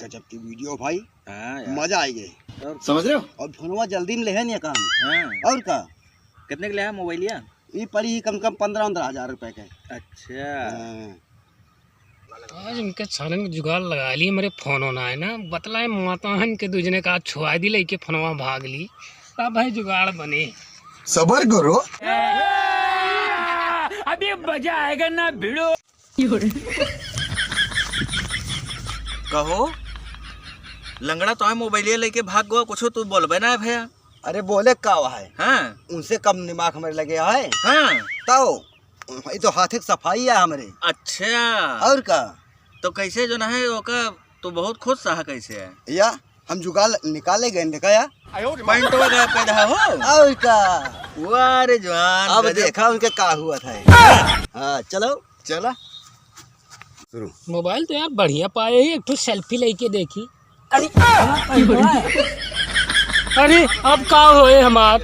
गजब की वीडियो भाई। हाँ मजा आई गई, समझ रहे हो। और फोनवा जल्दी में ले नहीं काम। हाँ। और का कितने के लिया मोबाइल लिया? ये पड़ी ही कम 15-15 हजार रुपए के। अच्छा आज इनके सालन जुगाड़ लगा ली। मेरे फोन होना है ना बतलाए माताहन के दूजने का छुआ दी लेके फोनवा भाग ली। अब भाई जुगाड़ बने सबर करो। अभी मजा आएगा ना भिड़ो। कहो लंगड़ा तो मोबाइल लेके भाग गो, कुछ तू बोलबे ना भैया। अरे बोले का है, हाँ उनसे कम दिमाग हमारे लगे है। हाँ तो ये तो हाथ की सफाई है हमारे। अच्छा और का तो कैसे जो ना है ओका तो बहुत खुश सहा कैसे है या हम जुगाड़ निकाले गए देखा या पॉइंट वगैरह पैदा हो। और का वाह रे जवान, अब गजब। देखा उनके का हुआ था। हाँ चलो चला शुरू। मोबाइल तो यार बढ़िया पाए ही, एक तो सेल्फी लेके देखी। अरे अब का होए हमार